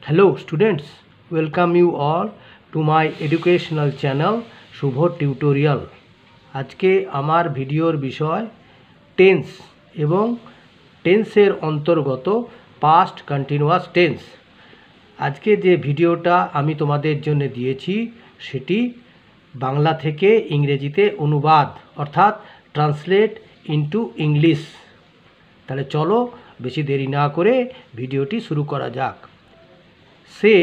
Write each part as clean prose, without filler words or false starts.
Hello students, welcome you all to my educational channel Shubho tutorial. আজকে আমার ভিডিওর বিষয় টেন্স এবং টেন্সের অন্তর্গত পাস্ট কন্টিনিউয়াস টেন্স। আজকে যে ভিডিওটা আমি তোমাদের জন্য দিয়েছি সেটি বাংলা থেকে ইংরেজিতে অনুবাদ অর্থাৎ ট্রান্সলেট ইনটু ইংলিশ। তাহলে চলো বেশি দেরি না করে ভিডিওটি শুরু করা যাক। সে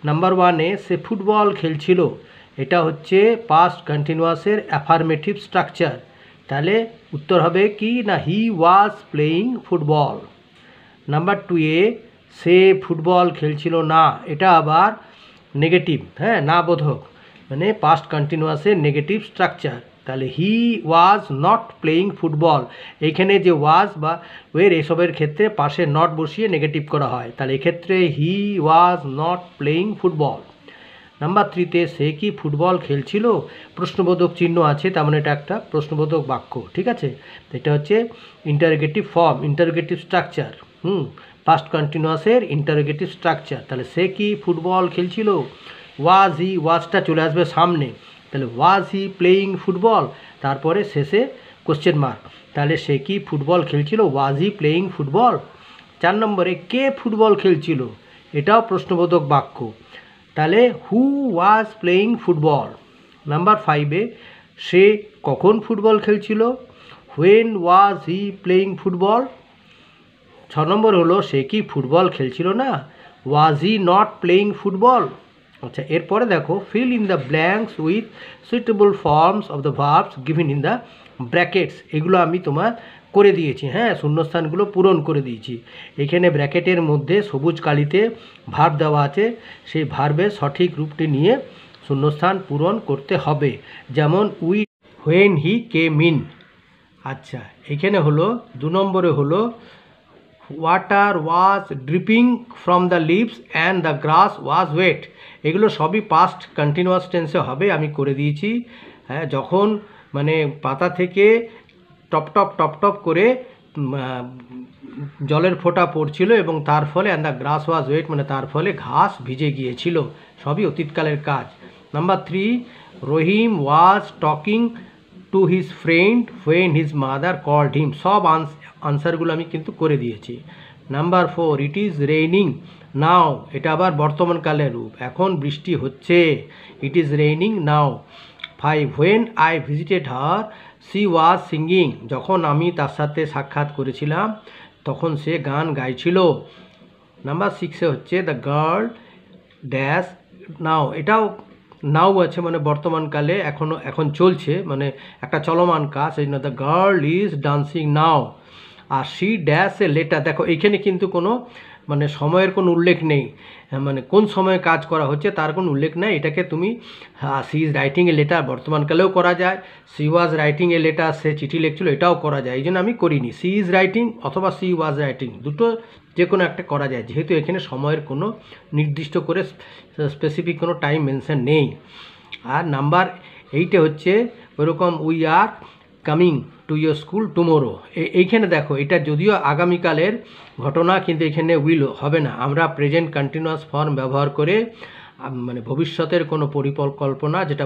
নাম্বার ওয়ানে সে ফুটবল খেলছিল, এটা হচ্ছে পাস্ট কন্টিনিউয়াসের অ্যাফার্মেটিভ স্ট্রাকচার। তাহলে উত্তর হবে কি না, he was playing football. Number টুয়ে সে ফুটবল খেলছিল না, এটা আবার নেগেটিভ, না বোধক, মানে পাস্ট কন্টিনিউয়াসের নেগেটিভ স্ট্রাকচার। তাহলে হি ওয়াজ নট প্লেয়িং ফুটবল, এইখানে যে ওয়াজ বা ওয়ের এসবের ক্ষেত্রে পাশে নট বসিয়ে নেগেটিভ করা হয়। তাহলে এক্ষেত্রে he was not playing football. Number থ্রিতে সে কি ফুটবল খেলছিল, প্রশ্নবোধক চিহ্ন আছে, তার মানে এটা একটা প্রশ্নবোধক বাক্য, ঠিক আছে। এটা হচ্ছে interrogative form, interrogative structure, past কন্টিনিউয়াসের ইন্টারোগেটিভ স্ট্রাকচার। তাহলে সে কি ফুটবল খেলছিল, ওয়াজ হি, ওয়াজটা চলে আসবে সামনে, তাহলে ওয়াজ হি প্লেয়িং ফুটবল, তারপরে শেষে কোশ্চেন মার্ক। তাহলে সে কি ফুটবল খেলছিল, ওয়াজ হি প্লেয়িং ফুটবল। 4 নম্বরে কে ফুটবল খেলছিল, এটাও প্রশ্নবোধক বাক্য, তাহলে হু ওয়াজ প্লেয়িং ফুটবল। নাম্বার 5-এ সে কখন ফুটবল খেলছিল, when was he playing football. 6 নম্বর হলো সে কি ফুটবল খেলছিল না, ওয়াজ হি নট প্লেয়িং ফুটবল। আচ্ছা, এরপরে দেখো fill in the blanks with suitable forms of the verbs given in the brackets. এগুলো আমি তোমার করে দিয়েছি, শূন্যস্থানগুলো পূরণ করে দিয়েছি। এখানে ব্র্যাকেটের মধ্যে সবুজ কালিতে ভার্ব দেওয়া আছে, সেই ভার্বের সঠিক রূপটি নিয়ে শূন্যস্থান পূরণ করতে হবে। যেমন we, when he came in. আচ্ছা, এখানে হলো 2 নম্বরে হলো water was dripping from the leaves and the grass was wet. এগুলো সবই পাস্ট কন্টিনিউয়াস টেন্সে হবে, আমি করে দিয়েছি। যখন মানে পাতা থেকে টপ টপ করে জলের ফোঁটা পড়ছিল এবং তার ফলে and the grass was wet, মানে তার ফলে ঘাস ভিজে গিয়েছিল, সবই অতীতকালের কাজ। Number 3, Rahim was talking to his friend when his mother called him. সব আনসারগুলো আমি কিন্তু করে দিয়েছি। Number 4, it is raining now, এটা আবার বর্তমানকালের রূপ, এখন বৃষ্টি হচ্ছে, it is raining now. 5, when I visited her she was singing, যখন আমি তার সাথে সাক্ষাৎ করেছিলাম তখন সে গান গাইছিল। নাম্বার 6-এ হচ্ছে দ্য গার্ল ড্যাশ নাও, এটাও নাও আছে, মানে বর্তমানকালে এখন চলছে, মানে একটা চলমান কাজ, এই জন্য the girl is dancing now. আর সি ড্যাশ এ লেটার, দেখো এইখানে কিন্তু কোনো মানে সময়ের কোনো উল্লেখ নেই, মানে কোন সময়ে কাজ করা হচ্ছে তার কোনো উল্লেখ নেই। এটাকে তুমি she is writing a letter বর্তমানকালেও করা যায়, she was writing a letter সে চিঠি লিখছিল, এটাও করা যায়, এই জন্য আমি করিনি। সি ইজ রাইটিং অথবা সি ওয়াজ রাইটিং, দুটো যে কোনো একটা করা যায়, যেহেতু এখানে সময়ের কোনো নির্দিষ্ট করে স্পেসিফিক কোনো টাইম মেনশন নেই। আর নাম্বার 8-এ হচ্ছে ওরকম we are coming to your school tomorrow. এইখানে দেখো এটা যদিও আগামীকালের ঘটনা, কিন্তু এখানে উইল হবে না, আমরা প্রেজেন্ট কন্টিনিউয়াস ফর্ম ব্যবহার করে মানে ভবিষ্যতের কোনো পরিকল্পনা যেটা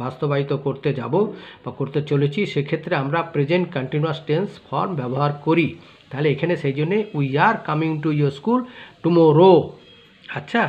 বাস্তবায়িত করতে যাব বা করতে চলেছি, সেক্ষেত্রে আমরা প্রেজেন্ট কন্টিনিউয়াস টেন্স ফর্ম ব্যবহার করি। তাহলে এখানে সেই জন্যে we are coming to your school tomorrow. আচ্ছা।